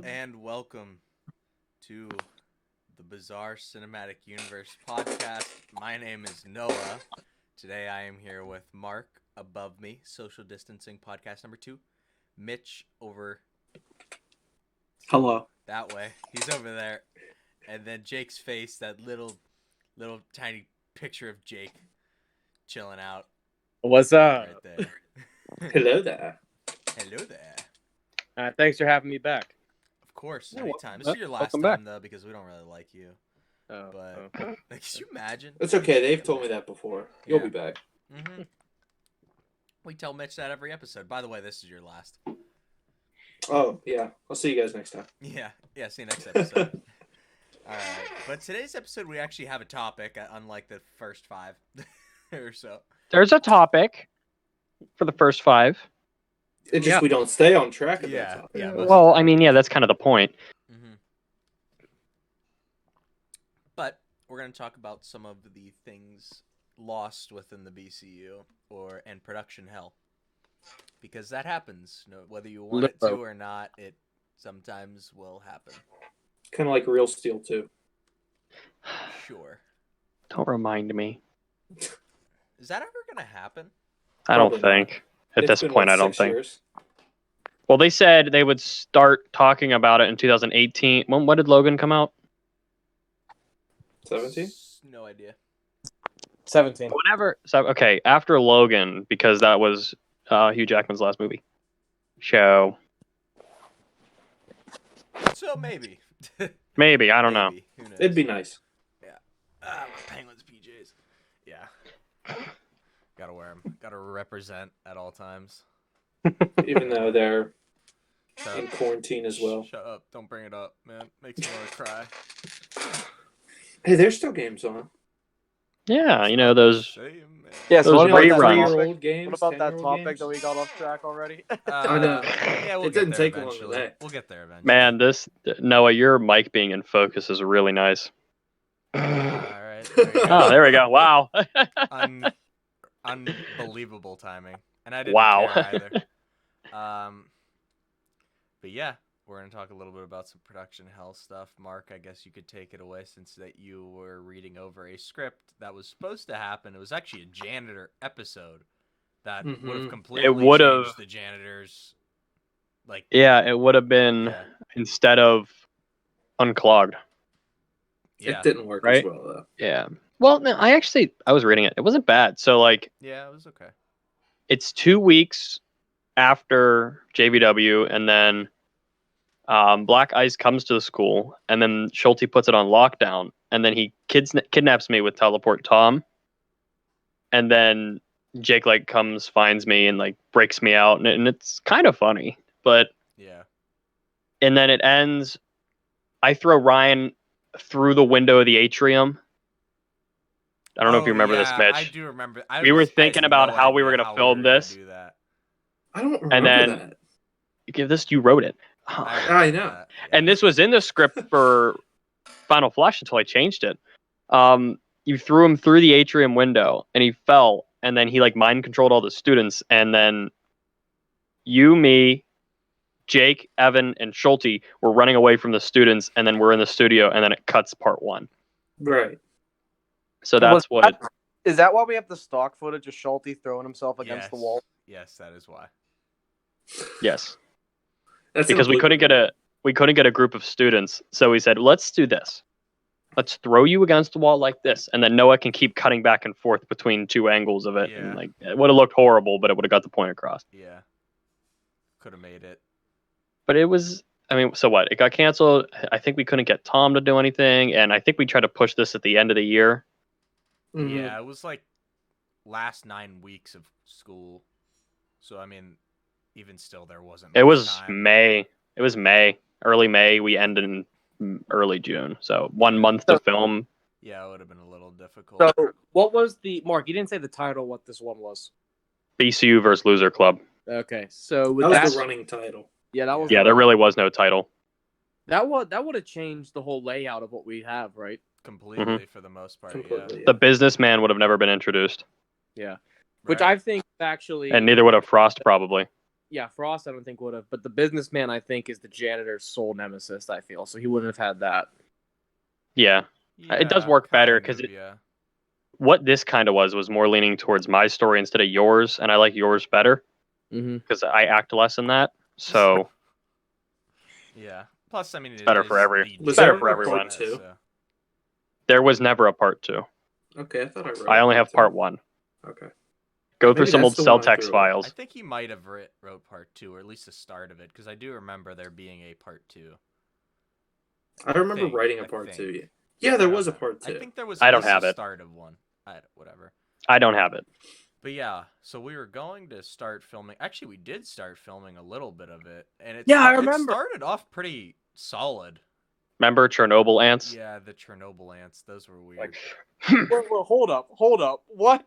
and welcome to the Bizarre Cinematic Universe podcast. My name is Noah. Today I am here with Mark above me, Social Distancing Podcast number 2. Mitch over Hello. that way. He's over there. And then Jake's face, that little tiny picture of Jake chilling out. What's up? Right there. Hello there. Hello there. Thanks for having me back. Of course, Yeah, anytime. This is your last welcome time, back. though, because we don't really like you. But, Okay. like, can you imagine? It's okay. They've told me that before. You'll Yeah. be back. Mm-hmm. We tell Mitch that every episode. By the way, this is your last. Oh, yeah. I'll see you guys next time. Yeah, see you next episode. All right, but today's episode we actually have a topic, unlike the first 5 or so. There's a topic for the first 5. It's just Yeah. we don't stay on track of Yeah, that topic. yeah. most of the Well, time. I mean, yeah, that's kind of the point. Mm-hmm. But we're going to talk about some of the things lost within the BCU and production hell, because that happens. Whether you want it to or not, it sometimes will happen. Kind of like Real Steel, too. Sure. Don't remind me. Is that ever going to happen? I don't Probably not. think. At It's this been, point, what, I don't 6 think. years? Well, they said they would start talking about it in 2018. When did Logan come out? 17? No idea. 17. Whenever. So, okay, after Logan, because that was Hugh Jackman's last movie. So, So maybe. maybe. I don't know. Maybe. Who knows? It'd be nice. My Penguins PJs. Yeah. Gotta wear them. Gotta represent at all times. Even though they're Shut in up. quarantine as well. Shut up. Don't bring it up, man. Makes me want to cry. Hey, there's still games on. Yeah, you know, those. Shame, man. Yeah, so Those what about that reruns. topic? 3-year-old games, What about that 10-year-old topic games? that we got off track already? I know. Yeah, we'll It get didn't there take long to eventually. that. We'll get there eventually. Man, Noah, your mic being in focus is really nice. All right. There you go. Oh, there we go. Wow. Unbelievable timing. And I didn't Wow. care either. But yeah, we're going to talk a little bit about some production hell stuff. Mark, I guess you could take it away, since that you were reading over a script that was supposed to happen. It was actually a janitor episode that would have Mhm. completely would've- changed the janitors. Like, Yeah, it would have been yeah. instead of unclogged. Yeah. It didn't work Right? as well, though. Yeah. Well, no, I was reading it. It wasn't bad. So, like, Yeah, it was okay. it's 2 weeks after JVW, and then Black Ice comes to the school, and then Schulte puts it on lockdown, and then he kidnaps me with Teleport Tom, and then Jake, like, comes, finds me, and, like, breaks me out, and it's kind of funny, but... Yeah. And then it ends. I throw Ryan through the window of the atrium. I don't know if you remember this, Mitch. I do remember. We were thinking about how we were gonna film this. Do that. I don't remember And then- that. You wrote it. I know. That. And this was in the script for Final Flash until I changed it. You threw him through the atrium window, and he fell, and then he, like, mind controlled all the students, and then you, me, Jake, Evan, and Schulte were running away from the students, and then we're in the studio, and then it cuts part 1. Right. So that's Is that why we have the stock footage of Schulte throwing himself against the wall? Yes, that is why. Yes. That's Because we couldn't get a group of students, so we said, let's do this. Let's throw you against the wall like this, and then Noah can keep cutting back and forth between 2 angles of it. Yeah. And, like, it would have looked horrible, but it would have got the point across. Yeah. Could have made it. But it was, I mean, so what? It got canceled. I think we couldn't get Tom to do anything, and I think we tried to push this at the end of the year. Mhm. Yeah, it was like last 9 weeks of school. So I mean, even still, there wasn't. It much was time. May. It was May. Early May. We ended in early June. So 1 month to film. Yeah, it would have been a little difficult. So, what was the Mark? You didn't say the title. What this one was? BCU versus Loser Club. Okay, so with That was that, the running title. yeah, that was Yeah, there really was no title. that would have changed the whole layout of what we have, right? Completely for the most part. Completely. The businessman would have never been introduced. Yeah, Yeah. which Right. I think actually, And neither would have Frost, probably. Frost I don't think would have, but the businessman I think is the janitor's sole nemesis. I feel so he wouldn't have had that. Yeah, it does work better because yeah. what this kind of was more leaning towards my story instead of yours, and I like yours better because I act less in that. So yeah. Plus, I mean, it's better for Was better there for ever a everyone. part 2? So. There was never a part 2. Okay, I thought I wrote. I only have part 2. 1. Okay. Go through Maybe some old that's the one I Celtex threw away. files. I think he might have wrote part 2, or at least the start of it, because I do remember there being a part 2. I remember writing a part 2. Yeah, there was a part 2. I think there was. I don't have it. Start of one. Whatever. I don't have it. But yeah, so we were going to start filming. Actually, we did start filming a little bit of it, and it started off pretty solid. Remember Chernobyl ants? Yeah, the Chernobyl ants. Those were weird. Wait, hold up. What?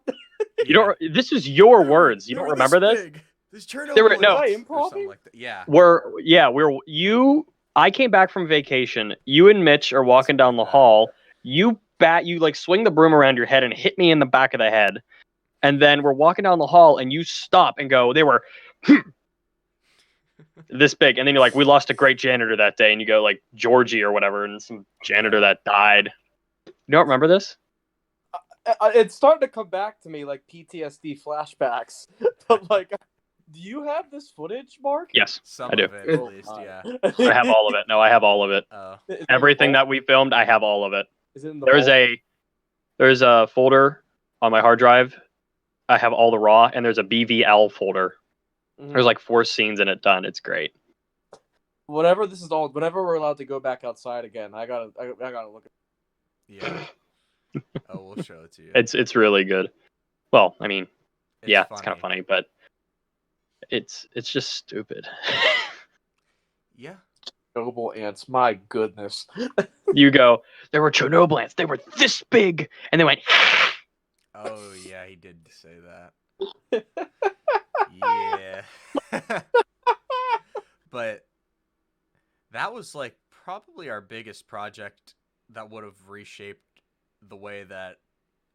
You don't. This is your words. You don't remember this? This Chernobyl ants. Or something like that. Yeah. I came back from vacation. You and Mitch are walking down the hall. You like swing the broom around your head and hit me in the back of the head. And then we're walking down the hall and you stop and go, they were this big. And then you're like, we lost a great janitor that day. And you go like Georgie or whatever, and some janitor that died. You don't remember this? It's starting to come back to me like PTSD flashbacks. But like, do you have this footage, Mark? Yes, I do. Of it, at least, yeah. I have all of it. No, I have all of it. Everything that we filmed, I have all of it. Is it in the there's a folder on my hard drive. I have all the raw, and there's a BVL folder. There's like 4 scenes in it done. It's great. Whenever we're allowed to go back outside again, I gotta look at it. Yeah. Oh, we'll show it to you. It's really good. Well, I mean, it's it's kind of funny, but it's just stupid. Yeah. Chernobyl ants. My goodness. You go, there were Chernobyl ants. They were this big, and they went. Oh yeah, he did say that. Yeah. But that was like probably our biggest project that would have reshaped the way that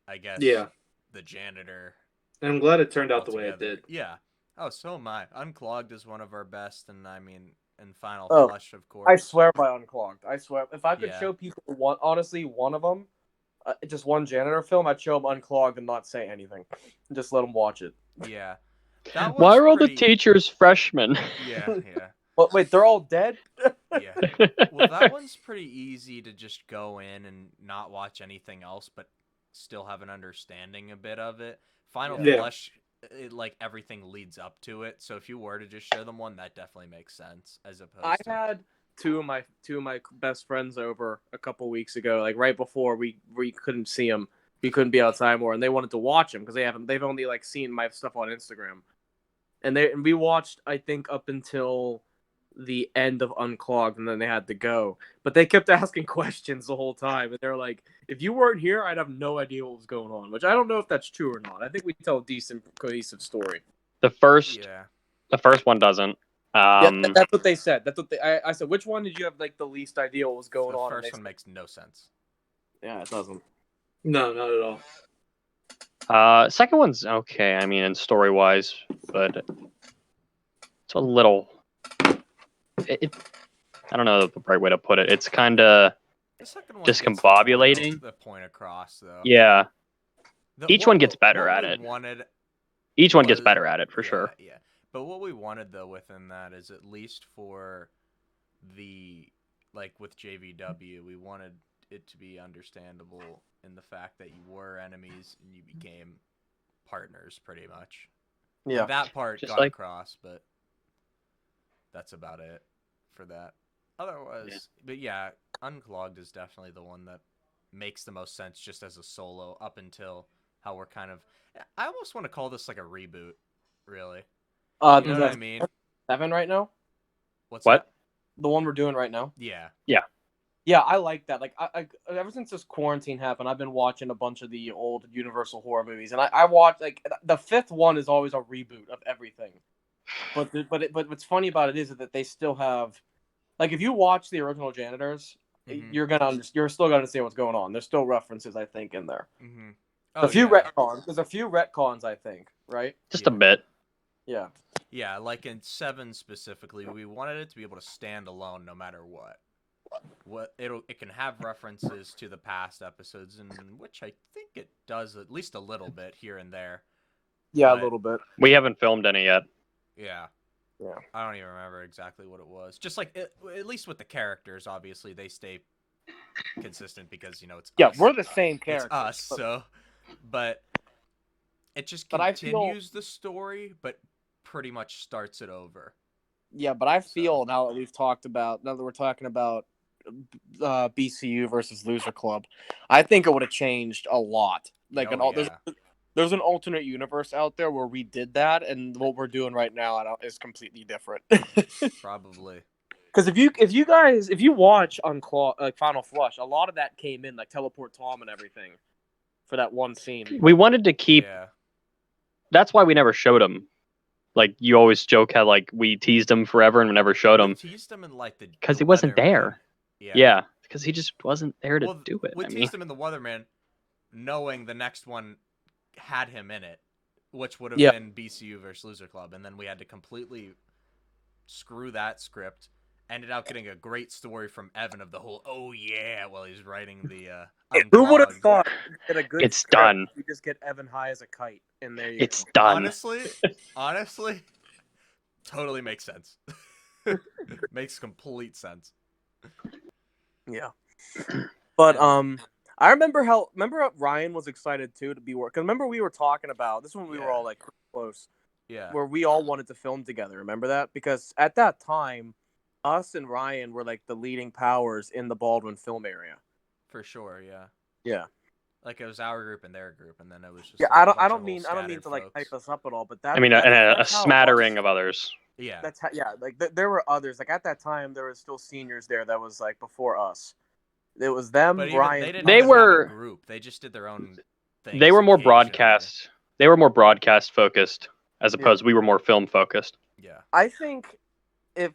I guess the janitor. And I'm glad it turned out the way it did. Yeah. Oh, so am I. Unclogged is one of our best, and I mean, and Final Flush, of course. I swear by Unclogged. I swear. If I could show people one of them, just one janitor film, I'd show them Unclogged and not say anything. Just let them watch it. Yeah. Why are all the teachers freshmen? Yeah. But wait, they're all dead? Yeah. Well, that one's pretty easy to just go in and not watch anything else, but still have an understanding a bit of it. Final Flush, like everything leads up to it. So if you were to just show them one, that definitely makes sense. As opposed, I had two of my best friends over a couple weeks ago, like right before we couldn't see them, we couldn't be outside more, and they wanted to watch them because they've only like seen my stuff on Instagram, and we watched I think up until the end of Unclogged, and then they had to go. But they kept asking questions the whole time, and they're like, if you weren't here, I'd have no idea what was going on, which I don't know if that's true or not. I think we tell a decent, cohesive story. The first one doesn't. That's what they said. That's what I said, which one did you have like the least idea what was going on? The first one makes no sense. Yeah, it doesn't. No, not at all. Second one's okay, I mean, story-wise, but it's a little... I don't know the right way to put it. It's kind of discombobulating. The point across, though. Yeah. Each one gets better at it. Each one gets better at it, for sure. Yeah. But what we wanted, though, within that is at least for the... Like, with JVW, we wanted it to be understandable in the fact that you were enemies and you became partners, pretty much. Yeah. That part got across, but that's about it for that. Otherwise, but yeah, Unclogged is definitely the one that makes the most sense just as a solo up until how we're kind of... I almost want to call this like a reboot, really. You know what I mean? 7 right now? What? That? The one we're doing right now? Yeah. Yeah, I like that. Like, I ever since this quarantine happened, I've been watching a bunch of the old Universal horror movies, and I watched like the 5th one is always a reboot of everything. But what's funny about it is that they still have, like, if you watch the original Janitors, you're still gonna understand what's going on. There's still references, I think, in there. A few retcons. There's a few retcons, I think, right? Just a bit. Yeah. Yeah, like in 7 specifically, we wanted it to be able to stand alone no matter what. It can have references to the past episodes, and which I think it does at least a little bit here and there. Yeah, But, a little bit. We haven't filmed any yet. Yeah. Yeah. I don't even remember exactly what it was. Just like at least with the characters, obviously they stay consistent because it's us. We're the same characters. It's us, so. But it just But I feel- continues the story, but pretty much starts it over. Yeah, but I feel now that we're talking about BCU versus Loser Club, I think it would have changed a lot. Like there's an alternate universe out there where we did that, and what we're doing right now is completely different. Probably. Because if you watch on Final Flush, a lot of that came in like Teleport Tom and everything for that one scene. We wanted to keep. Yeah. That's why we never showed him. Like you always joke how like we teased him forever and we never showed him. We teased him in like because he wasn't there. Yeah, because he just wasn't there to do it. We teased him in the Weatherman, knowing the next one had him in it, which would have been BCU versus Loser Club, and then we had to completely screw that script. Ended up getting a great story from Evan of the whole while he's writing the who would have thought that a good it's done. You just get Evan high as a kite and there you it's go. Done. Honestly, totally makes sense. Makes complete sense. Yeah. But I remember Ryan was excited too to be working. Remember we were talking about this when we were all like close. Yeah. Where we all wanted to film together. Remember that? Because at that time, us and Ryan were like the leading powers in the Baldwin film area. For sure, yeah. Yeah. Like it was our group and their group, and then it was just I don't mean to like hype us up at all, but and a smattering of others. Yeah. That's how, like there were others. Like at that time, there was still seniors there that was like before us. It was them, Ryan. They were a group. They just did their own thing. They were more broadcast. They were more broadcast focused, as opposed we were more film focused. Yeah. I think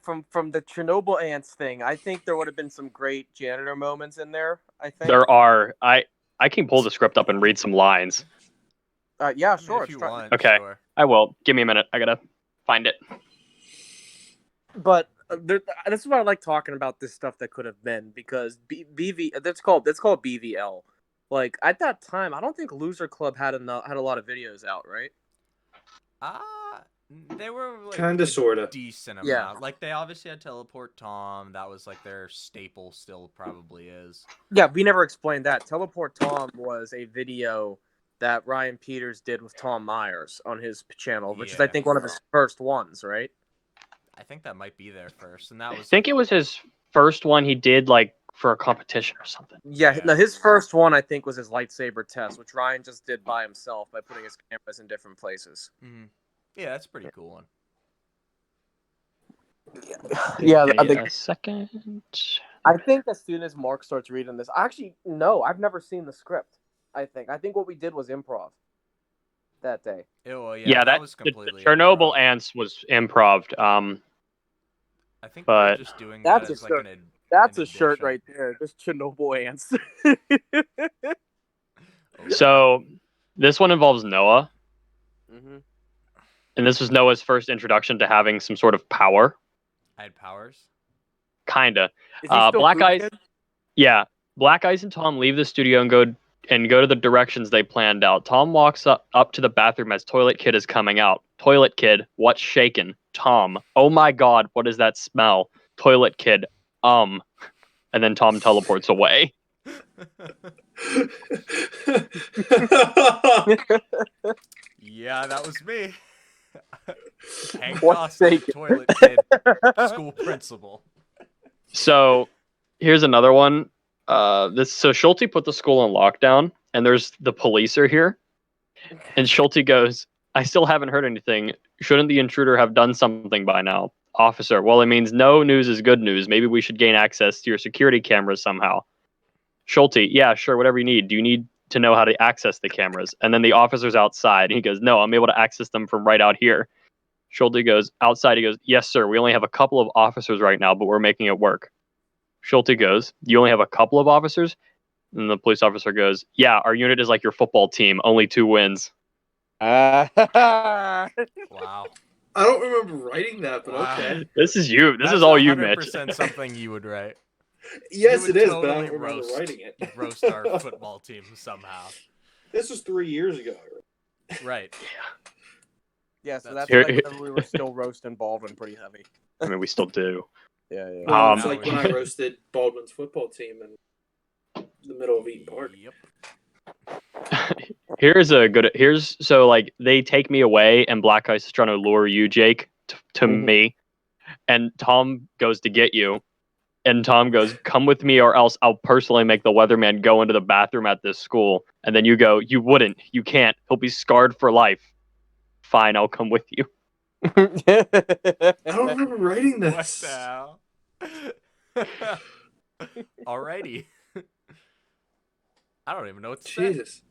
from the Chernobyl ants thing, I think there would have been some great janitor moments in there. I think there are. I can pull the script up and read some lines. Yeah, sure. If you want, okay, sure. I will. Give me a minute. I gotta find it. But this is why I like talking about this stuff that could have been, because that's called BVL. Like at that time, I don't think Loser Club had a lot of videos out, right? They were like kind of sorta decent amount. Yeah. Like they obviously had Teleport Tom. That was like their staple. Still probably is. Yeah, we never explained that. Teleport Tom was a video that Ryan Peters did with Tom Myers on his channel, which is I think one of his first ones, right? I think that might be there first, and that was. I think it was his first one he did like for a competition or something. Yeah, no, his first one I think was his lightsaber test, which Ryan just did by himself by putting his cameras in different places. Mm-hmm. Yeah, that's a pretty cool one. Yeah, I think a second. I think as soon as Mark starts reading this, actually, no, I've never seen the script. I think what we did was improv that day. That was completely the Chernobyl improv. Ants was improv. I think but we were just doing that as like that's a shirt right there. Just Chernobyl Ants. So this one involves Noah. Mm-hmm. And this was Noah's first introduction to having some sort of power. I had powers? Kinda. Black Eyes. Yeah. Black Eyes and Tom leave the studio and go to the directions they planned out. Tom walks up to the bathroom as Toilet Kid is coming out. Toilet Kid, what's shaking? Tom, oh my god, what is that smell? Toilet Kid, and then Tom teleports away. Yeah, that was me. Hank What's Dawson, Toilet Kid, school principal. So here's another one. So Schulte put the school on lockdown, and there's the police are here. And Schulte goes, I still haven't heard anything. Shouldn't the intruder have done something by now? Officer, well, it means no news is good news. Maybe we should gain access to your security cameras somehow. Schulte, yeah, sure, whatever you need. Do you need to know how to access the cameras? And then the officer's outside. And he goes, no, I'm able to access them from right out here. Schulte goes, outside. He goes, yes, sir. We only have a couple of officers right now, but we're making it work. Schulte goes, you only have a couple of officers? And the police officer goes, yeah, our unit is like your football team, only 2 wins. Wow. I don't remember writing that, but Wow. okay. This is you. This That's is all you, Mitch. 100% something you would write. Yes, You would it is, but I totally don't remember writing it. You'd roast our football team somehow. This was 3 years ago. Right. Yeah, so That's that's Here- like whenever we were still roasting Baldwin pretty heavy. I mean, we still do. Yeah, yeah. Well, it's Um, like when I roasted Baldwin's football team in the middle of Eaton Park. Yep. Here's so like they take me away and Black Ice is trying to lure you, Jake, to Mhm. me, and Tom goes to get you, and Tom goes, "Come with me, or else I'll personally make the weatherman go into the bathroom at this school." And then you go, "You wouldn't, you can't. He'll be scarred for life." Fine, I'll come with you. I don't remember writing What this. the hell? Alrighty. I don't even know what to say. Jesus.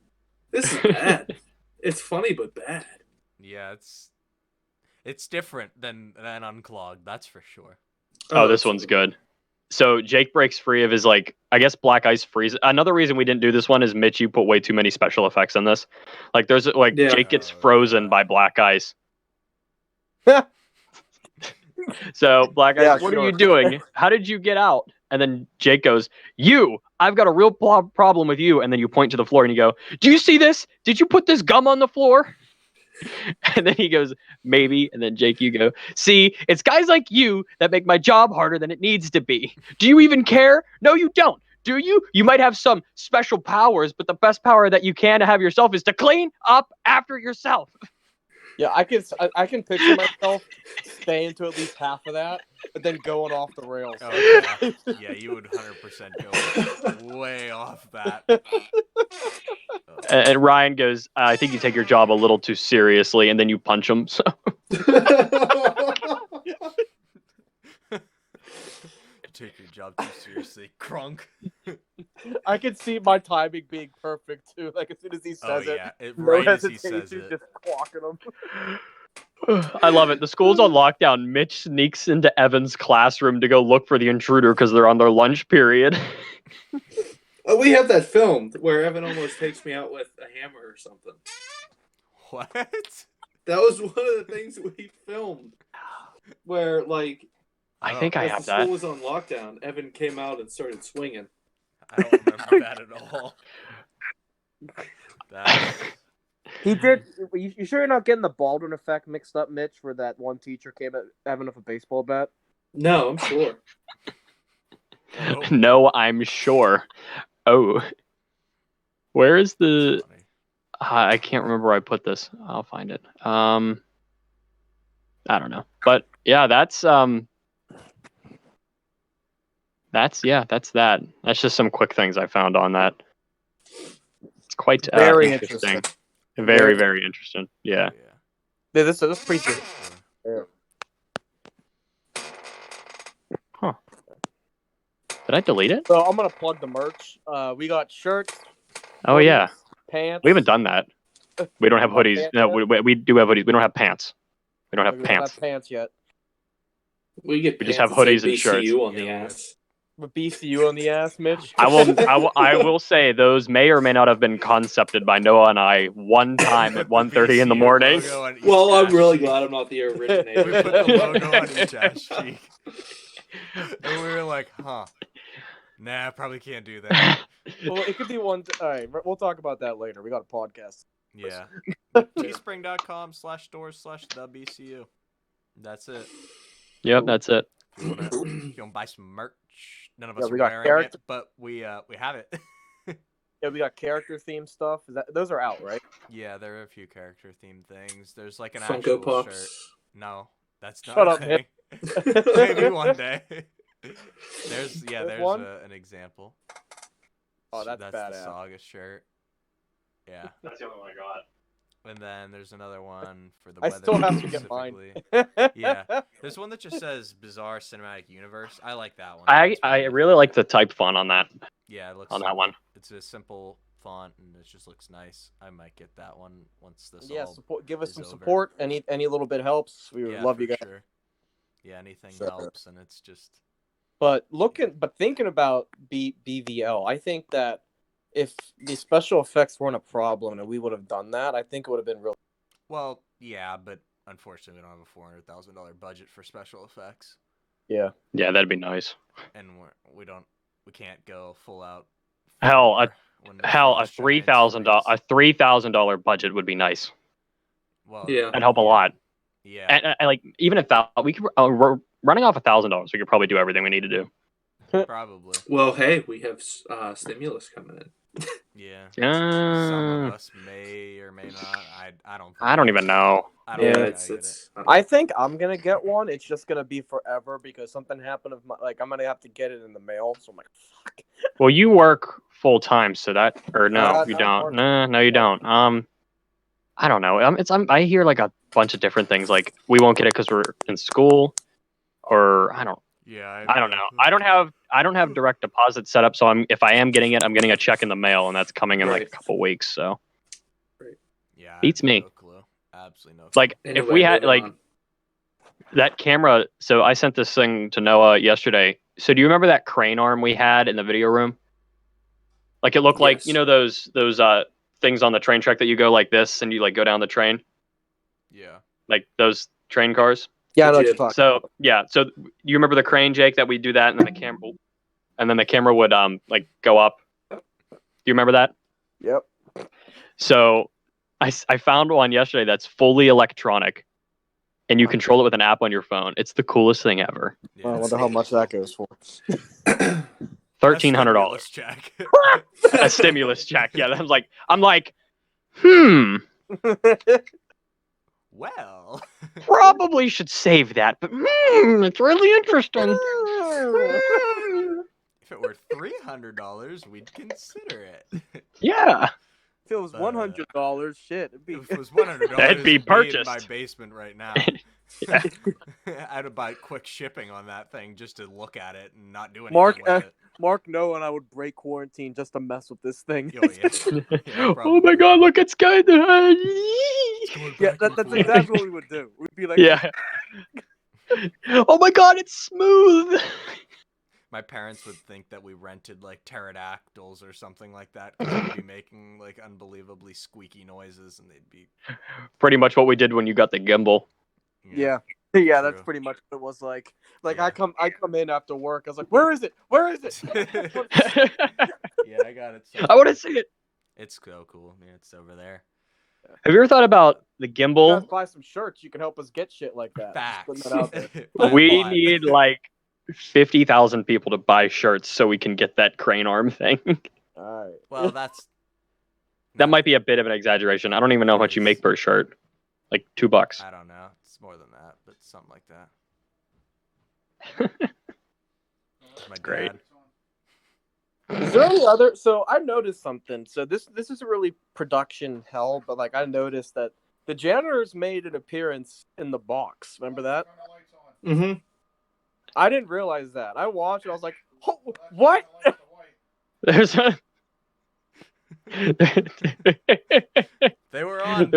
This is bad. It's funny, but bad. Yeah, it's different than Unclogged, that's for sure. Oh, this one's good. So Jake breaks free of his I guess Black Ice freeze. Another reason we didn't do this one is Mitch, you put way too many special effects in this. Like there's Yeah. Jake gets Oh, frozen yeah. by Black Ice. So Black Ice, Yeah, what are sure. you doing? How did you get out? And then Jake goes, I've got a real problem with you. And then you point to the floor and you go, do you see this? Did you put this gum on the floor? And then he goes, maybe. And then Jake, you go, see, it's guys like you that make my job harder than it needs to be. Do you even care? No, you don't. Do you? You might have some special powers, but the best power that you can have yourself is to clean up after yourself. Yeah, I can picture myself staying to at least half of that, but then going off the rails. Oh, yeah. Yeah, you would 100% go way off that. And Ryan goes, I think you take your job a little too seriously, and then you punch him. So Take your job too seriously, crunk. I could see my timing being perfect too. Like as soon as he says Oh, yeah. no Right as he hesitation, says it. just clocking him. I love it. The school's on lockdown. Mitch sneaks into Evan's classroom to go look for the intruder because they're on their lunch period. Oh, we have that filmed where Evan almost takes me out with a hammer or something. What? That was one of the things we filmed. Where, I think I as have the school that. was on lockdown, Evan came out and started swinging. I don't remember that at all. That's... He did. You sure you're not getting the Baldwin effect mixed up, Mitch? Where that one teacher came at Evan with a baseball bat? No, I'm sure. Oh, No, I'm sure. Oh. Where is the... that's funny. I can't remember where I put this. I'll find it. I don't know. But yeah, that's that. That's just some quick things I found on that. It's quite Very interesting. Very, very interesting. Yeah. Yeah, this is pretty good. Yeah. Huh. Did I delete it? So I'm gonna plug the merch. We got shirts. Oh hoodies, yeah. pants. We haven't done that. We don't have hoodies. Pants No, yet? we do have hoodies. We don't have pants. We don't have We don't pants. have pants yet. We get We just pants have that say hoodies and shirts. BCU on the Yeah, we ass. With BCU on the ass, Mitch. I will say those may or may not have been concepted by Noah and I one time at 1:30 in the VCU morning. logo on each Well, I'm ass really cheek. glad I'm not the We originator. put the logo on each ass cheek. And we were like, huh. Nah, probably can't do that. Well, it could be one. All right, we'll talk about that later. We got a podcast. Yeah. Teespring.com/stores/thebcu. That's it. Yep, that's it. If you want to buy some merch, none of Yeah, us we are got wearing character- it, but we have it. Yeah, we got character theme stuff. Those are out, right? Yeah, there are a few character themed things. There's like an Funko actual shirt. Pops. No, that's not Shut a up, thing. Nick. Maybe one day. There's one? an example. Oh, that's the badass. Saga shirt. Yeah. That's the only one I got. And then there's another one for the I weather still have to get mine. specifically. Yeah. There's one that just says Bizarre Cinematic Universe. I like that one. I That's pretty really like the type font on that. Yeah, it looks on that simple. one. It's a simple font and it just looks nice. I might get that one once this Yeah, all give us is some over. support. Any little bit helps. We would love for you guys. Sure. Yeah, anything So- helps, and it's just But thinking about BVL, I think that if the special effects weren't a problem and we would have done that, I think it would have been real. well, yeah, but unfortunately we don't have a $400,000 budget for special effects, Yeah. Yeah, that'd be nice. and we can't go full out. Hell, when a frost giants freeze. $3,000 budget would be nice. Well, Yeah. That'd help a lot. Yeah, And like even if we could running off $1,000, we could probably do everything we need to do. probably. Well, hey, we have stimulus coming in. Yeah. Some of us may or may not. I don't. Think I don't even know. I don't Yeah, think it's I get it's. I think I'm gonna get one. It's just gonna be forever because something happened. I'm gonna have to get it in the mail. So I'm like, fuck. Well, you work full time, so that or no, you not don't. working. No, you don't. I don't know. I hear like a bunch of different things. Like we won't get it because we're in school, or I don't. Yeah. I don't know. I don't have direct deposit set up, so if I am getting it, I'm getting a check in the mail, and that's coming in like a Right. couple weeks. So Yeah. Beats I have me. No clue. Absolutely no clue. like if Anyway, we had moving like on. that camera. So I sent this thing to Noah yesterday. So do you remember that crane arm we had in the video room? Like it looked like Yes. those things on the train track that you go like this and you like go down the train, Yeah. like those train cars. Yeah, I know what Legit. you're talking So about. yeah, so you remember the crane, Jake, that we do that, and then the camera would like go up. Do you remember that? Yep. So I found one yesterday that's fully electronic, and you control it with an app on your phone. It's the coolest thing ever. Yeah. I wonder how much that goes for. $1,300. Check. A stimulus check. Yeah, I'm like, Well. probably should save that, but it's really interesting. If it were $300, we'd consider it. Yeah. If it was $100, shit, it'd be. If it was $100, That'd be it'd purchased. in my basement right now. Yeah. I'd have bought quick shipping on that thing just to look at it and not do anything Mark, with it. Mark, Noah, and I would break quarantine just to mess with this thing. Oh, yeah. Oh probably. my god, look at Sky. It's going Yeah, back and that's forth. exactly what we would do. We'd be like, Yeah. Oh my god, it's smooth. My parents would think that we rented like pterodactyls or something like that because we'd be making like unbelievably squeaky noises and they'd be. Pretty much what we did when you got the gimbal. yeah, yeah, that's True. pretty much what it was like. Like Yeah. I come in after work. I was like, where is it? Where is it? Yeah, I got it. I want to see it. It's so cool. Yeah, it's over there. Have you ever thought about the You guys gimbal? buy some shirts. You can help us get shit like that. Just Facts. putting that out there. Buy We one. need like 50,000 people to buy shirts so we can get that crane arm thing. All right. Well, that's. That might be a bit of an exaggeration. I don't even know how much you make per shirt. Like $2. I don't know. It's more than that, but something like that. My Great. dad. Is there any other? So I noticed something. So this isn't really production hell, but like I noticed that the janitors made an appearance in the box. Remember that? Mm-hmm. I didn't realize that. I watched it. I was like, oh, what? There's a They were on.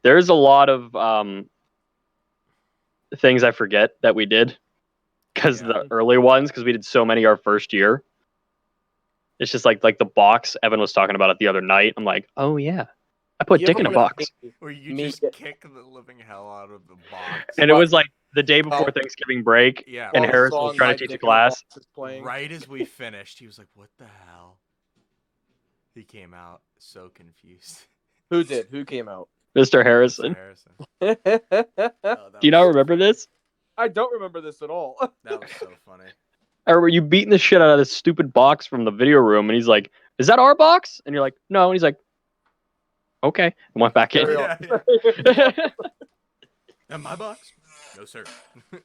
there's a lot of things I forget that we did because Yeah. the early ones, because we did so many our first year. It's just like the box Evan was talking about it the other night. I'm like, oh yeah, I put You dick ever in a wanna box, see Where you me just get- kick the living hell out of the box. and it was like the day before Thanksgiving break, Yeah. and while the Harrison was song trying My to teach a Dick in the class. Box is playing? Right as we finished, he was like, "What the hell?" He came out so confused. Who did? Who came out? Mr. Harrison. Harrison. I Oh, that Do you was not so remember funny. this? don't remember this at all. That was so funny. Or were you beating the shit out of this stupid box from the video room? And he's like, "Is that our box?" And you're like, "No." And he's like, "Okay," and went back in. Carry Yeah, on. yeah. And my box? No, sir. Man.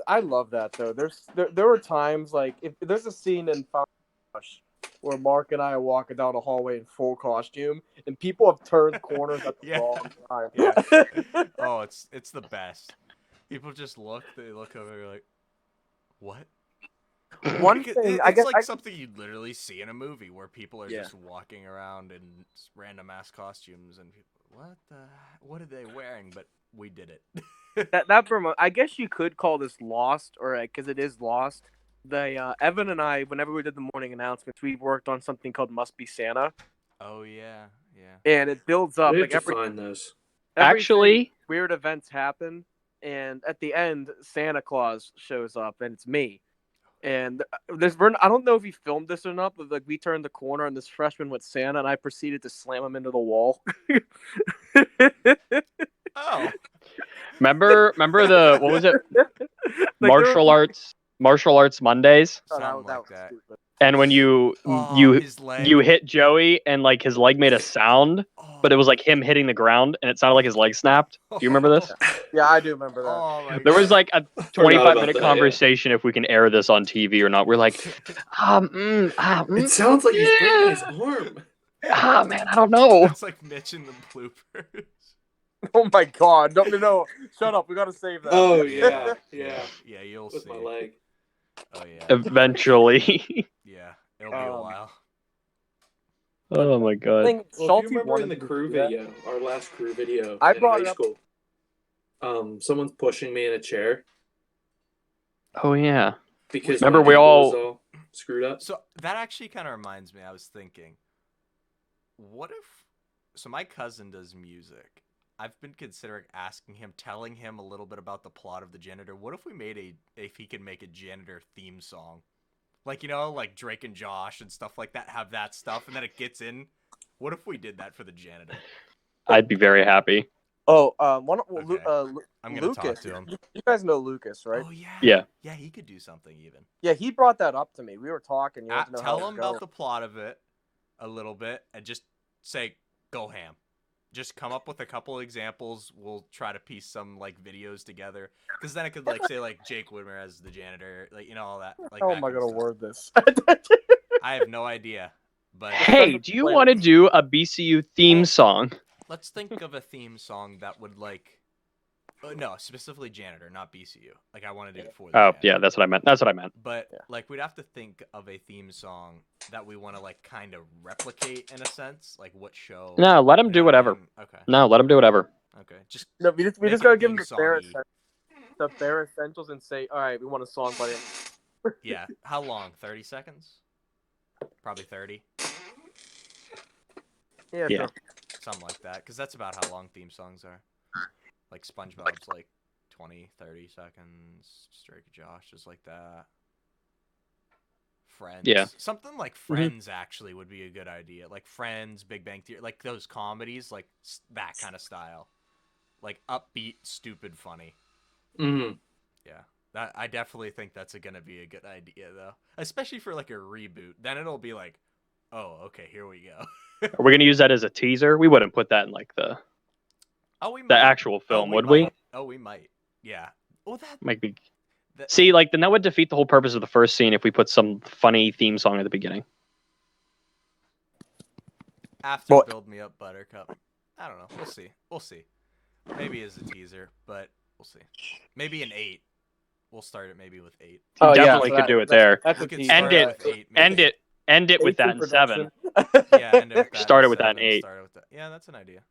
I love that though. There were times like if there's a scene in Found Rush where Mark and I are walking down a hallway in full costume, and people have turned corners at the Yeah. wrong time. Yeah. Oh, it's the best. People just look. They look over. You're like, what? One Like, thing, it's I guess, like something you'd literally see in a movie where people are Yeah. just walking around in random ass costumes and people, what are they wearing? But we did it. that promo. I guess you could call this Lost, or because it is Lost. Evan and I, whenever we did the morning announcements, we worked on something called Must Be Santa, Oh yeah, yeah. and it builds up. We have Like to every find those. Actually, weird events happen, and at the end, Santa Claus shows up, and it's me. And I don't know if he filmed this or not, but like we turned the corner, and this freshman went Santa, and I proceeded to slam him into the wall. Oh, remember the what was it? Like, Martial arts Mondays. oh, something that like was that. stupid. And when you Oh, his leg. hit Joey and like his leg made a sound, Oh, but it was like him hitting the ground and it sounded like his leg snapped. Do you remember this? Yeah, I do remember that. Oh my There was God. like a Forgot 25-minute about that, conversation if we can air this on TV or not. We're like, It sounds like he's breaking his arm. man, I don't know. That's like Mitch in the bloopers. Oh my God! No! Shut up. We gotta save that. Oh yeah. Yeah, you'll With see. my leg. Oh yeah, Eventually. yeah. It'll be a while. Oh my God. Well, if you remember in the crew video, our last crew video I in brought high it up. school, someone's pushing me in a chair Oh yeah. because Remember my we ankle all- was all screwed up. So that actually kind of reminds me. I was thinking, what if? So my cousin does music. I've been considering asking him, telling him a little bit about the plot of the Janitor. What if we made if he could make a Janitor theme song? Like, you know, like Drake and Josh and stuff like that, have that stuff, and then it gets in. What if we did that for the Janitor? I'd be very happy. Oh, Okay. I'm gonna Lucas. talk to him. You guys know Lucas, right? Oh yeah. Yeah. Yeah, he could do something even. Yeah, he brought that up to me. We were talking. You wanted to know Tell how him it was going. about the plot of it a little bit, and just say, "Go ham." Just come up with a couple examples. We'll try to piece some like videos together, because then it could like say like Jake Whitmer as the janitor, like, you know, all that. Like, How that am I kind of gonna stuff. word this? I have no idea, but Hey, do you want to do a BCU theme song? let's think of a theme song that would like, no, specifically janitor, not BCU. Like, I want to do it for the Oh janitor. yeah, that's what I meant. That's what I meant. But Yeah. like, we'd have to think of a theme song that we want to like kind of replicate in a sense, like what show. No, let him you do know what I whatever. mean? Okay. No, let him do whatever. Okay. Just No, we just Make gotta it give him theme the bare essentials and say, all right, we want a song by the yeah. How long? 30 seconds? Probably 30. Yeah. Yeah. Sure. Something like that. Because that's about how long theme songs are. Like SpongeBob's like 20, 30 seconds. Drake and Josh is like that. Friends. Yeah. Something like Friends actually would be a good idea. Like Friends, Big Bang Theory, like those comedies, like that kind of style. Like upbeat, stupid, funny. Mm-hmm. Yeah. That, I definitely think that's gonna be a good idea though. Especially for like a reboot. Then it'll be like, oh, okay, here we go. Are we gonna use that as a teaser? We wouldn't put that in like the We might. actual film, would might. we? Oh, we might. Yeah. Well, that Might be. That- See, like then that would defeat the whole purpose of the first scene if we put some funny theme song at the beginning. after Well- Build Me Up Buttercup. I don't know. We'll see. We'll see. Maybe as a teaser, but we'll see. Maybe an 8. We'll start it maybe with 8. Oh, yeah, Definitely so could do it there. That's a We could teaser. End start it. with 8. Maybe. End it with that in 7. Yeah, end it with that. Start in it with that in 7, 8. Start it with that. Yeah, that's an idea.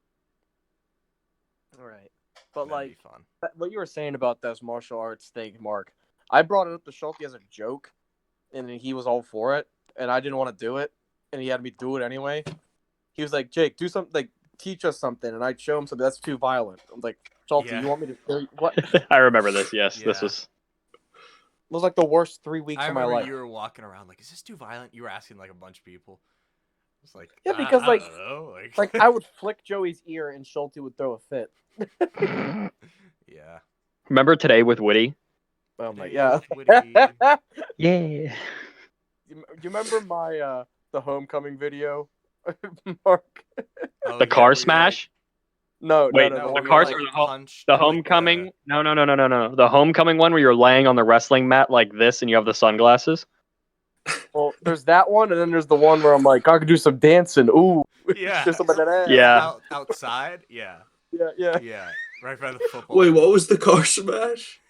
All right, but That'd like be fun. what you were saying about those martial arts thing, Mark. I brought it up to Schulte as a joke, and he was all for it, and I didn't want to do it, and he had me do it anyway. He was like, "Jake, do something, like teach us something," and I'd show him something that's too violent. I'm like, Schulte, Yeah. you want me to show you what? It I remember this. Yes, this Yeah. was. was like the worst 3 weeks I of my remember life. you were walking around like, is this too violent? You were asking like a bunch of people. It's like, Yeah, because, I like- don't know. Like I would flick Joey's ear, and Schulte would throw a fit. yeah. Remember today with Woody? Oh my Today yeah. with Woody. Yeah. You remember my the homecoming video, Mark? Oh, The yeah, car where you, smash. No, Wait, no, No, the the one we cars like or the ho- punched, The like, homecoming. No. The homecoming one where you're laying on the wrestling mat like this and you have the sunglasses. Well, there's that one, and then there's the one where I'm like, I could do some dancing. Ooh, Yeah. just some of that ass. Yeah. Outside. Yeah. yeah. Yeah. Right by the football. Wait, what field. was the car smash?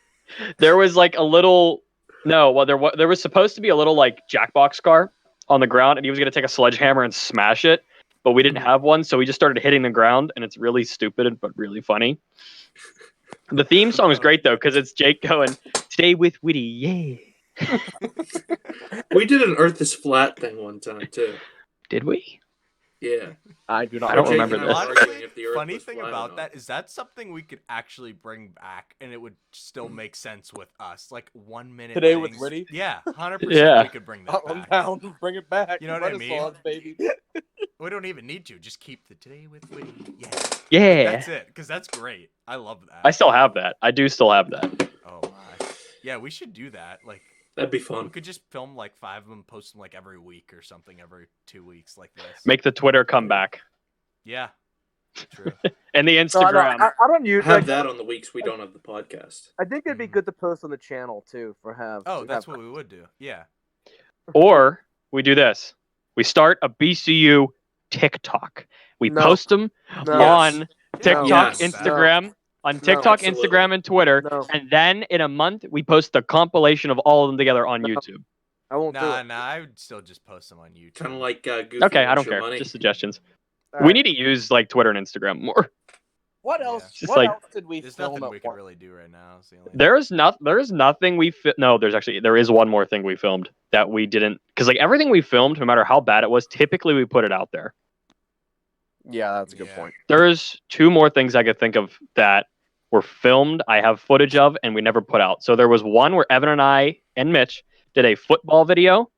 There was like a little. No, well, there was supposed to be a little like Jackbox car on the ground, and he was gonna take a sledgehammer and smash it, but we didn't have one, so we just started hitting the ground, and it's really stupid but really funny. The theme song is great though, because it's Jake going, "Today with Woody, yeah." We did an Earth is Flat thing one time too. Did we? Yeah. I do not. I don't Jake remember and I were this. arguing if the Earth Funny was thing flat or about not. that is that's something we could actually bring back, and it would still make sense with us. Like 1 minute Today with things. Witty? Yeah, 100%. Yeah. We could bring that I'm back. down. Bring it back. You know what I mean? Renaissance, baby. We don't even need to. Just keep the today with Witty. Yeah. Yeah. That's it, because that's great. I love that. I still have that. I do still have that. Oh my. Yeah, we should do that. Like, That'd be we fun. could just film like 5 of them, post them like every week or something, every 2 weeks, like this. Make the Twitter come back. Yeah. True. And the No, Instagram. I don't use Have that on the weeks we don't have the podcast. I think it'd be Mhm. good to post on the channel too for have. Oh, to that's have- what we would do. Yeah. Or we do this. We start a BCU TikTok. We No. post them No. on TikTok, Yes. Instagram, on No. TikTok, Absolutely. Instagram, and Twitter. No, And then in a month, we post the compilation of all of them together on No. YouTube. I won't do Nah, it. I would still just post them on YouTube. Kind of like Goofy Okay, I wants don't your care. money. Just suggestions. All We right. need to use like Twitter and Instagram more. What Yeah. else? Just What like- else did we There's film nothing at we could once? really do right now. It's the only- There's nothing we no. There is one more thing we filmed that we didn't because like everything we filmed, no matter how bad it was, typically we put it out there. Yeah, that's a good Yeah. point. There's 2 more things I could think of that were filmed. I have footage of and we never put out. So there was one where Evan and I and Mitch did a football video.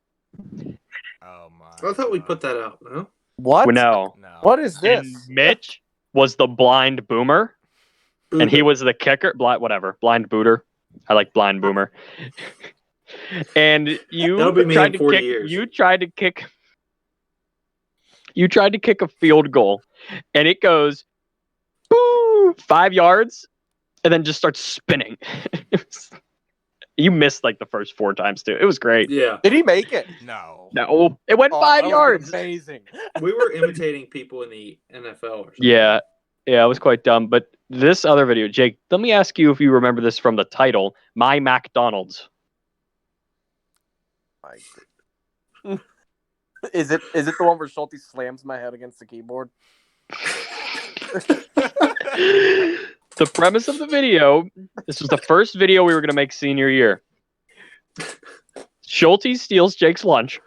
Oh my. I thought we God. put that out. No. What? No, No. What is and this? Mitch was the blind boomer. And he was the kicker, blind booter. I like blind boomer. And you That'll be me tried in to 40 kick. years. You tried to kick a field goal, and it goes, boo, 5 yards, and then just starts spinning. You missed like the first 4 times too. It was great. Yeah. Did he make it? No. No, it went Oh, 5 that would've been yards. Amazing. We were imitating people in the NFL or something. Yeah, it was quite dumb. But this other video, Jake, let me ask you if you remember this from the title, My McDonald's. Is it the one where Schulte slams my head against the keyboard? The premise of the video, this was the first video we were going to make senior year. Schulte steals Jake's lunch,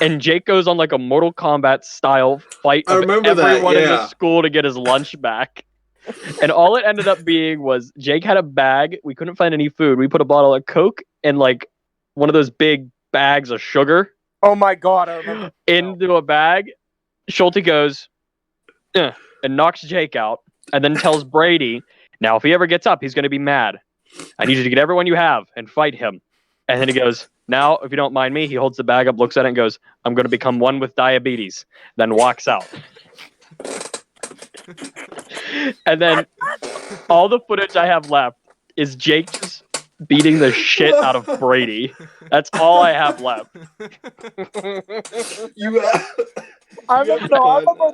and Jake goes on like a Mortal Kombat style fight I of remember that, everyone in the yeah. school to get his lunch back. And all it ended up being was Jake had a bag. We couldn't find any food. We put a bottle of Coke and like one of those big bags of sugar Oh my god, I remember. into a bag. Schulte goes and knocks Jake out, and then tells Brady, now if he ever gets up, he's going to be mad. I need you to get everyone you have and fight him. And then he goes, now, if you don't mind me, he holds the bag up, looks at it, and goes, I'm going to become one with diabetes. Then walks out. And then all the footage I have left is Jake just beating the shit out of Brady. That's all I have left. You. I remember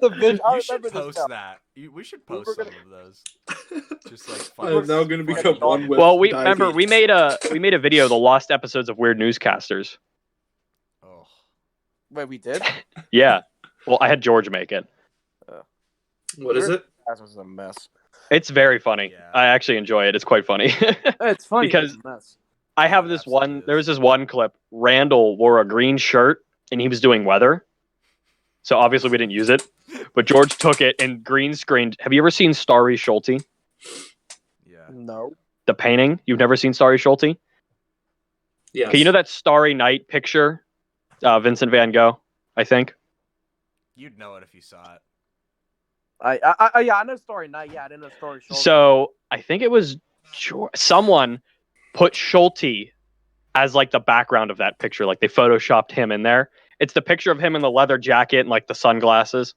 the vision. I You should remember this post now. that. We should We post were some gonna- of those. Just like I'm now going to become one with. Well, we remember we diabetes. made a video, the lost episodes of Weird Newscasters. Oh. Wait, we did? Yeah. Well, I had George make it. What is it? That was a mess. It's very funny. Yeah. I actually enjoy it. It's quite funny. It's funny Because- it's a mess. I have It this absolutely one. is. There was this one clip. Randall wore a green shirt and he was doing weather. So obviously we didn't use it. But George took it and green screened. Have you ever seen Starry Schulte? Yeah. No. The painting? You've never seen Starry Schulte? Yes. Okay, you know that Starry Night picture? Vincent Van Gogh, I think. You'd know it if you saw it. Yeah, I know Story Night. Yeah, I didn't know Story Schulte. So I think it was someone put Schulte as like the background of that picture. Like they photoshopped him in there. It's the picture of him in the leather jacket and like the sunglasses.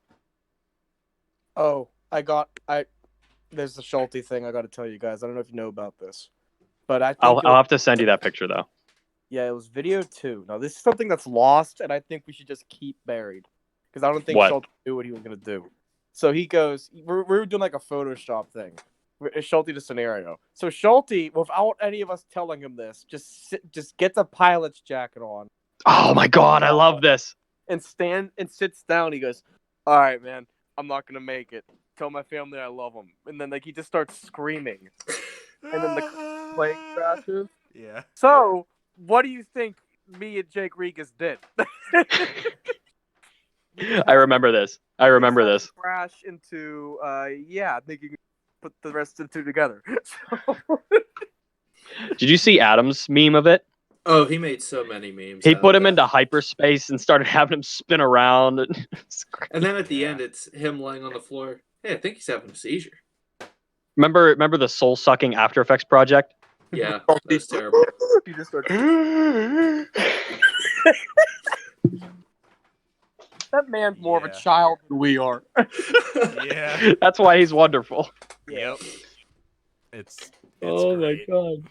Oh, there's the Schulte thing I got to tell you guys. I don't know if you know about this, but I think I'll have to send you that picture though. yeah, it was video 2. Now this is something that's lost, and I think we should just keep buried because I don't think What? Schulte knew what he was gonna do. So he goes, we're doing like a Photoshop thing. Schulte the scenario. So Schulte, without any of us telling him this, just gets a pilot's jacket on Oh my god, I love this. and sits down. He goes, "All right, man, I'm not gonna make it. Tell my family I love them." And then like he just starts screaming, and then the plane crashes. Yeah. So what do you think me and Jake Regas did? I remember this. I remember Decided this. to crash into I think you can put the rest of the two together. So, Did you see Adam's meme of it? Oh, he made so many memes. He out put of him into that. hyperspace and started having him spin around. And then at the Yeah. end, it's him lying on the floor. Hey, I think he's having a seizure. remember the soul sucking After Effects project? Yeah, that's terrible. you just start. yeah, That man's more of a Yeah. child than we are. Yeah. that's why he's wonderful. Yep. It's Oh great. my god.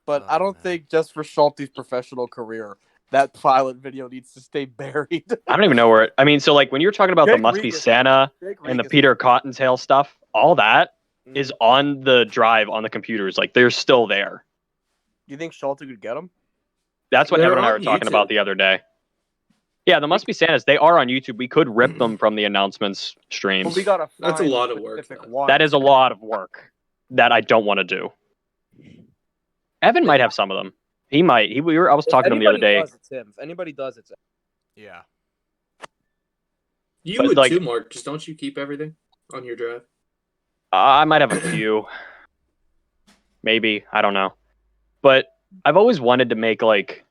But Oh, I don't man. think just for Schulte's professional career, that pilot video needs to stay buried. I don't even know where it. I mean, so like when you're talking about the Jake Must Be Regas- Santa Jake and the Regas- Peter Cottontail stuff, all that is on the drive on the computers. Like they're still there. Do you think Schulte could get him? That's what They're Evan and I on were talking YouTube. about the other day. Yeah, the Must Be Santas. They are on YouTube. We could rip them from the announcements Well, streams. we gotta That's a find lot of work, specific though. ones. That is a lot of work that I don't want to do. Evan might have some of them. He might. I was talking to him the other day. Does, it's him. If anybody does, it's him. Yeah. You But, would like- too, Mark. Just don't you keep everything on your drive? I might have a few. Maybe. I don't know. But I've always wanted to make like,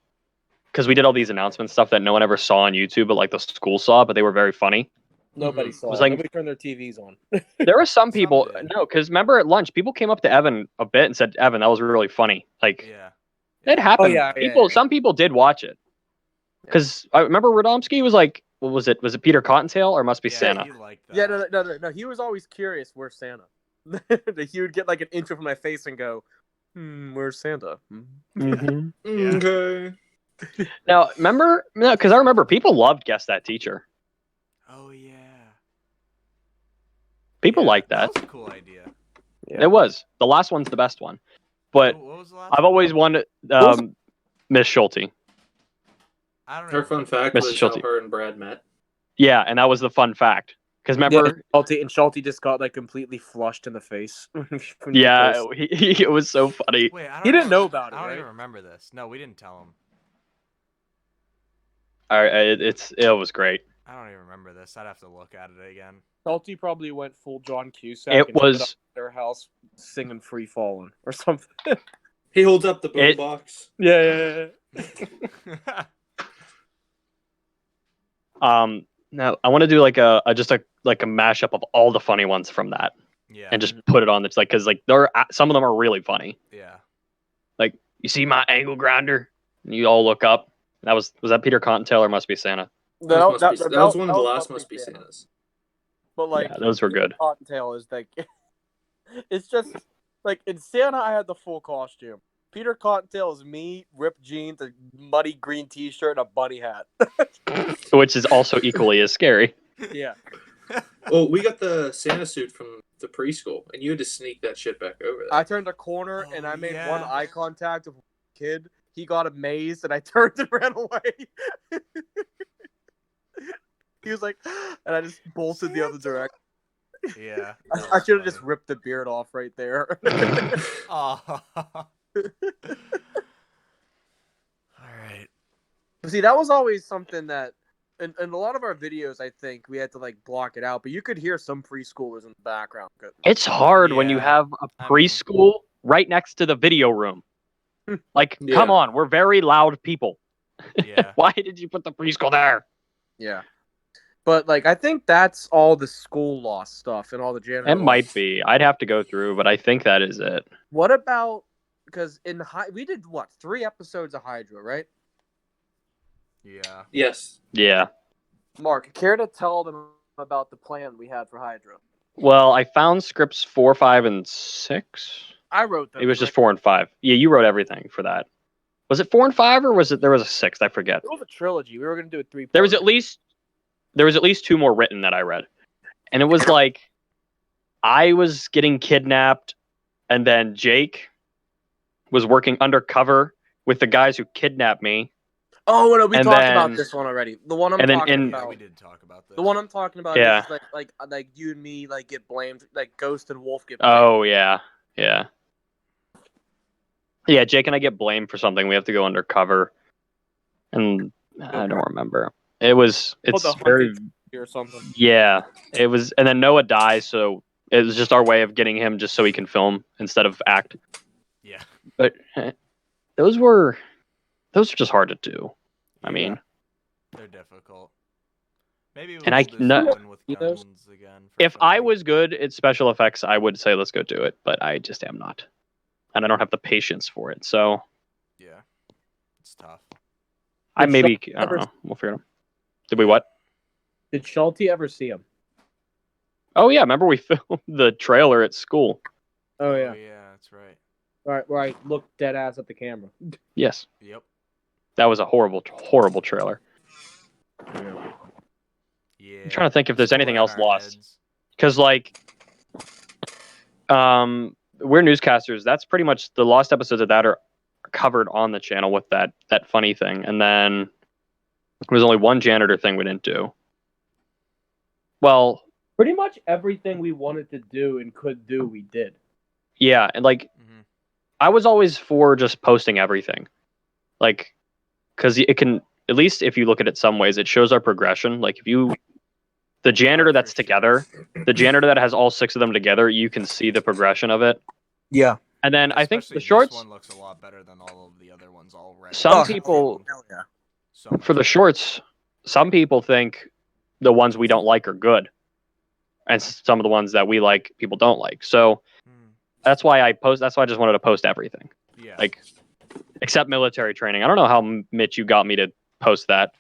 because we did all these announcements stuff that no one ever saw on YouTube, but like the school saw, but they were very funny. Nobody Mhm. saw. It was it. like- Nobody turned their TVs on. There were some people, did. no, because remember at lunch, people came up to Evan a bit and said, "Evan, that was really funny." Like Yeah. it happened. yeah, People, yeah. some people did watch it. Because I remember Radomski was like, what was it? Was it Peter Cottontail or Must Be Yeah, Santa? he liked that. Yeah, no. He was always curious, where's Santa? He would get like an intro from my face and go, where's Santa? Mhm. Yeah. Okay. Now, remember, because I remember people loved Guess That Teacher. Oh yeah. People Yeah, like that. That was a cool idea. Yeah. It was. The last one's the best one. But What was the last I've one? always wanted Miss Schulte. I don't Her know. fun fact Mr. was how Schulte. her and Brad met. Yeah, and that was the fun fact. Because remember, Schulte just got like completely flushed in the face. when yeah, people- it was so funny. Wait, I don't He didn't even- know about it, I don't right? even remember this. No, we didn't tell him. All right, it was great. I don't even remember this. I'd have to look at it again. Schulte probably went full John Cusack. It and ended was- up at their house singing "Free Fallin'" or something. He holds up the It- boombox. yeah. Now I want to do like a mashup of all the funny ones from that, Yeah. and just put it on. It's like because like some of them are really funny. Yeah. Like you see my angle grinder, and you all look up. That was that Peter Cottontail or Must Be Santa? That was one of the last Must Be Santa. Santas. But like, Yeah, those were good. Cottontail is like, it's just like in Santa, I had the full costume. Peter Cottontail is me, ripped jeans, a muddy green T-shirt, and a bunny hat. Which is also equally as scary. Yeah, Well, we got the Santa suit from the preschool, and you had to sneak that shit back over there. I turned a corner and I made one yeah. eye contact with a kid. He got amazed, and I turned and ran away. He was like, and I just bolted the other direction. Yeah. I should have just ripped the beard off right there. Oh. All right. See, that was always something that, in a lot of our videos, I think we had to like block it out, but you could hear some preschoolers in the background. It's hard when you Yeah, have a I mean- preschool right next to the video room. Like, Yeah. come on, we're very loud people. Yeah. Why did you put the preschool there? Yeah, but like I think that's all the school law stuff and all the janitor. It law. might be. I'd have to go through, but I think that is it. What about because we did what 3 episodes of Hydra, right? Yeah. Yes. Yeah. Mark, care to tell them about the plan we had for Hydra? Well, I found scripts 4, 5, and 6. I wrote them. It was just 4 and 5. Yeah, you wrote everything for that. Was it 4 and 5, or was it there was a 6th? I forget. It was a trilogy. We were gonna do a 3. There was at least 2 more written that I read, and it was like I was getting kidnapped, and then Jake was working undercover with the guys who kidnapped me. Oh no, we and talked then- about this one already. The one I'm and then talking in- Yeah, about. we did talk about this. The one I'm talking about Yeah. is like you and me like get blamed, like Ghost and Wolf get blamed. Oh yeah. Yeah, Jake and I get blamed for something. We have to go undercover, and I don't remember. It's the very, 100 or something. yeah, it was, and then Noah dies, so it was just our way of getting him just so he can film instead of act. Yeah. But those were just hard to do. I mean, they're difficult. Maybe and we'll do something with You know? guns again. For if I filming. was good at special effects, I would say let's go do it, but I just am not, and I don't have the patience for it. So Yeah, it's tough. I Did maybe Schulte I don't ever- know. We'll figure it out. Did we what? Did Schulte ever see him? Oh yeah, remember we filmed the trailer at school. Oh yeah. Yeah, that's right. Where I looked dead ass at the camera. Yes, Yep. that was a horrible trailer. Yeah. I'm trying to think if there's Still anything in else our lost. heads. Because like, we're newscasters. That's pretty much the lost episodes of that are covered on the channel with that funny thing. And then there was only one janitor thing we didn't do. Well, Pretty much everything we wanted to do and could do, we did. yeah, and like Mhm. I was always for just posting everything, like, because it can, at least if you look at it some ways, it shows our progression. Like if you, the janitor Oh, that's for sure. together, the janitor that has all 6 of them together, you can see the progression of it. Yeah. And then And I think especially the this shorts, one looks a lot better than all of the other ones already. Some Oh, people- hell yeah. So much for the better. shorts, some people think the ones we don't like are good, and some of the ones that we like people don't like. So Hmm. that's why I post. That's why I just wanted to post everything, Yeah. like except military training. I don't know how Mitch you got me to post that.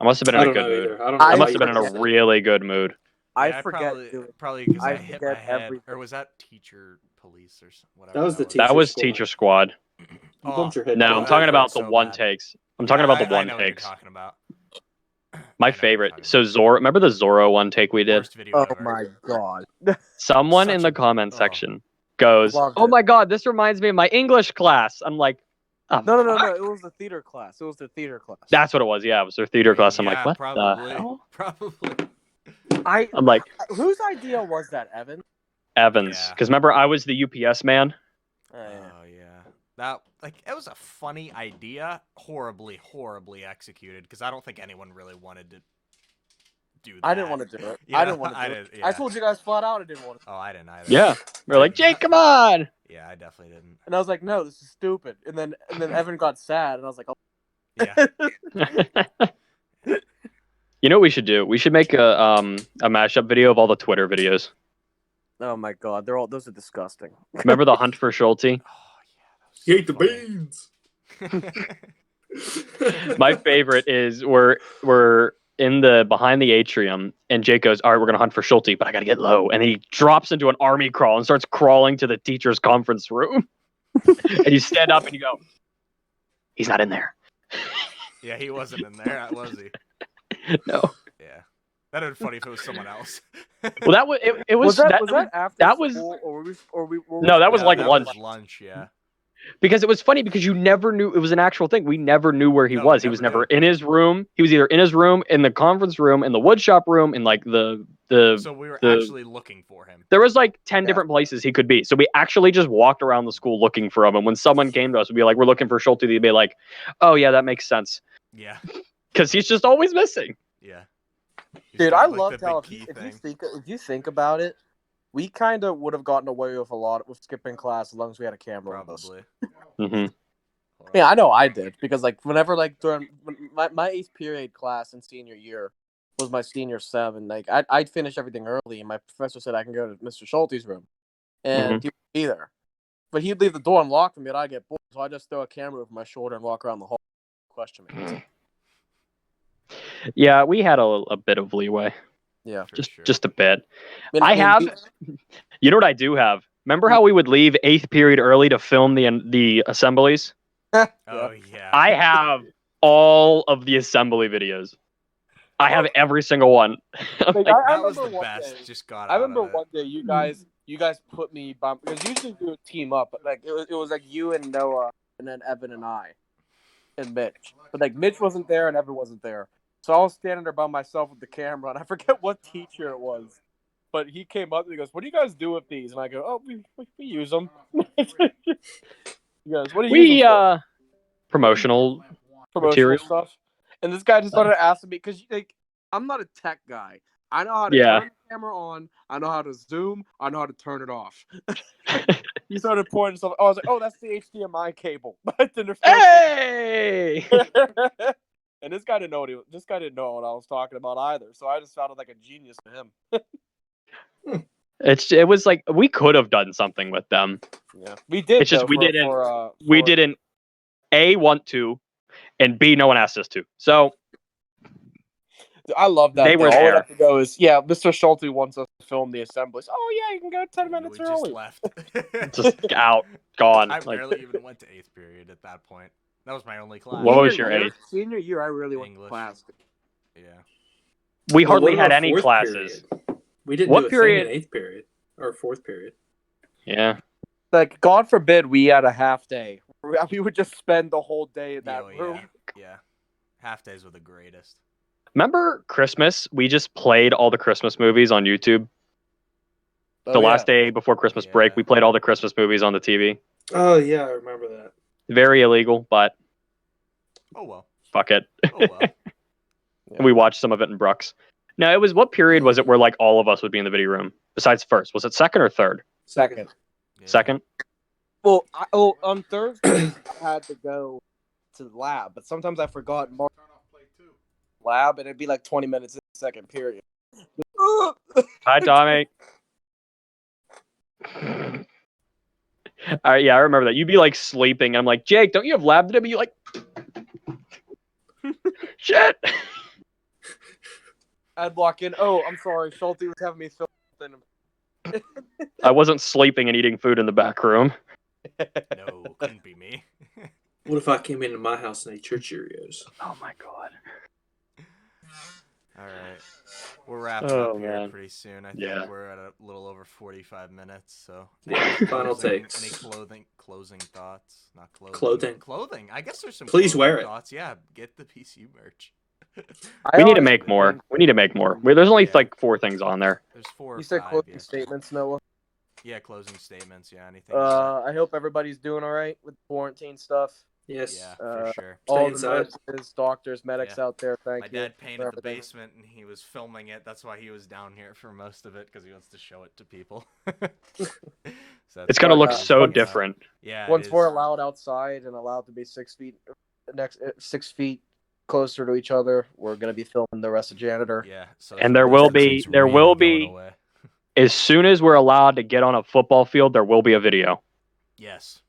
I must have been in I a don't good know mood. either. I don't know. I I must have been in a forget. really good mood. I Yeah, forget. probably because I I hit my forget head. everything. Or was that teacher police or whatever? That was the That Teacher was Squad. Teacher Squad. You bumped your head. No, Oh, I'm that talking hurt about the so one bad. takes. I'm talking about the I one know what you're takes. talking about. I My know what you're favorite. talking So Zorro, remember the Zorro one take we did? Worst video Oh ever. my god. Someone Such in the a- comment oh. section goes, Loved "Oh it. my god, this reminds me of my English class." I'm like, oh, No. fuck. It was the theater class. It was the theater class. That's what it was. Yeah, it was their theater class. I'm like, Yeah, what probably. the hell? Probably. I'm like, Whose idea was that, Evan? Evans. Yeah. Because remember, I was the UPS man. Oh, yeah. Oh yeah. That it was a funny idea, horribly executed. Because I don't think anyone really wanted to do that. I didn't want to do it. You I know, didn't want to I do it. didn't- I yeah. told you guys flat out I didn't want to. Oh, I didn't either. Yeah. They're like, Jake, come on. Yeah, I definitely didn't. And I was like, no, this is stupid. And then Evan got sad, and I was like, oh. Yeah. You know what we should do? We should make a mashup video of all the Twitter videos. Oh my god, those are disgusting. Remember the hunt for Schulte? Oh yeah. You ate the funny. beans. My favorite is we're in the behind the atrium, and Jake goes, "All right, we're gonna hunt for Schulte, but I gotta get low." And he drops into an army crawl and starts crawling to the teacher's conference room. And you stand up and you go, "He's not in there." Yeah, he wasn't in there, was he? No. Yeah. That'd have been funny if it was someone else. Well, that was it was that after that was- school, or were we No, that was Yeah, like that lunch. was lunch, yeah. Because it was funny because you never knew it was an actual thing. We never knew where he No, was. we He was never never did. in his room. He was either in his room, in the conference room, in the woodshop room, in like the So we were the- actually looking for him. there was like 10 Yeah. different places he could be. So we actually just walked around the school looking for him. And when someone came to us, we'd be like, "We're looking for Schulte." They'd be like, "Oh yeah, that makes sense." Yeah. Because he's just always missing. Yeah. He's Dude, got, I like, loved the how big key if thing. you think about it, we kind of would have gotten away with a lot with skipping class as long as we had a camera with us. Probably. Mm-hmm. Hold on. Yeah, I know I did because like whenever like during my 8th period class in senior year was my senior 7. Like I'd finish everything early, and my professor said I can go to Mr. Schulte's room, and he would be there, but he'd leave the door unlocked for me, and I'd get bored, so I just throw a camera over my shoulder and walk around the hall. Question me. Yeah, we had a bit of leeway. Yeah, For Just sure. just a bit. I mean, You know what I do have? Remember how we would leave 8th period early to film the assemblies? Oh yeah. I have all of the assembly videos. I have every single one. I'm Like, like, I that was the remember one best. day- Just got I out remember of it. one day you guys put me by, because usually we would team up, but like it was like you and Noah and then Evan and I and Mitch. But like Mitch wasn't there and Evan wasn't there. So I was standing there by myself with the camera, and I forget what teacher it was. But he came up and he goes, "What do you guys do with these?" And I go, "Oh, we use them." He goes, "What do you use them for?" promotional Promotional material. stuff. And this guy just started asking me because like I'm not a tech guy. I know how to Yeah. turn the camera on. I know how to zoom. I know how to turn it off. He started pointing stuff. I was like, "Oh, that's the HDMI cable." Hey! And this guy didn't know what I was talking about either. So I just sounded like a genius to him. It was like we could have done something with them. Yeah, we did. It's just though, we for- didn't. for, We for- didn't A, want to, and B, no one asked us to. So I love that. They were though. All we there. have to go is Mr. Schulte wants us to film the assemblies. Oh yeah, you can go 10 And minutes we early. just left. just out, gone. I Like, barely even went to 8th period at that point. That was my only class. What was your year, eighth? Senior year, I really went to English. class. Yeah. we Well, hardly what had about any fourth classes. period? We didn't What do a period? thing in 8th period or 4th period. Yeah. Like, God forbid we had a half day. We would just spend the whole day in that Oh, room. yeah. Half days were the greatest. Remember Christmas? We just played all the Christmas movies on YouTube. Oh, The last day before Christmas break, Yeah. we played all the Christmas movies on the TV. Oh yeah, I remember that. Very illegal, but Oh well. fuck it. Oh well. We watched some of it in Brooks. No, it was, what period was it where like all of us would be in the video room? Besides first, was it second or third? Second. Yeah. Second. Well, on Thursdays I had to go to the lab, but sometimes I forgot Mark lab, and it'd be like 20 minutes in the second period. Hi, Tommy. All right, yeah, I remember that. You'd be like sleeping, and I'm like, Jake, don't you have lab today? But you like, shit. I'd walk in. Oh, I'm sorry. Schulte was having me film something. I wasn't sleeping and eating food in the back room. No, couldn't be me. What if I came into my house and ate your Cheerios? Oh my god. All right. We're wrapping Oh, up here man. pretty soon. I think Yeah. we're at a little over 45 minutes. So Yeah, final takes. Any closing thoughts? Not clothing. Clothing. Clothing. I guess there's some. Please clothing wear it. thoughts. Yeah, get the PCU merch. We need to make more. We need to make more. There's only Yeah. like 4 things on there. There's 4 or You said 5. closing Yeah. statements, Noah. Yeah, closing statements. Yeah, anything. like that? I hope everybody's doing all right with quarantine stuff. Yes. Yeah, for sure. All Stay the inside. nurses, doctors, medics Yeah. out there, thank My you. dad painted for the everything. basement and he was filming it. That's why he was down here for most of it because he wants to show it to people. So It's gonna look Yeah. so different. Yeah. Once it we're is. allowed outside and allowed to be 6 feet, 6 feet closer to each other, we're gonna be filming the rest of Janitor. Yeah. So And there will be- restrictions there will really going be- away. As soon as we're allowed to get on a football field, there will be a video. Yes.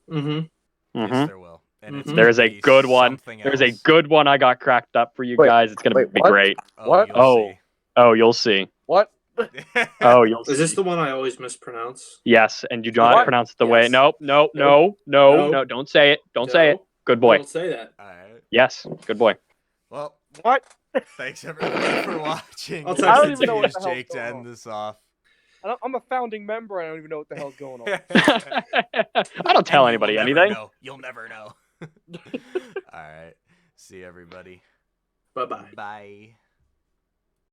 Mm-hmm. Yes, Mhm. there will. And it's Mhm. There's gonna a be good one. something There's a else. good one I got cracked up for you Wait, guys. It's gonna wait, be what? great. Oh, What? you'll Oh. see. Oh, you'll see. What? Oh, you'll see. Is this the one I always mispronounce? Yes, and you do not What? pronounce it the way. Yes. No. Nope. No. Don't say it. Don't say it. No. Good boy. Don't say that. All right. Yes, good boy. Well, What? thanks everybody for watching. I'll We'll text I don't it even to know you. what the hell's Jake to going end on. this off. I'm a founding member. I don't even know what the hell's going on. I don't tell And anybody you'll never anything. know. You'll never know. All right. See everybody. Bye-bye. Bye.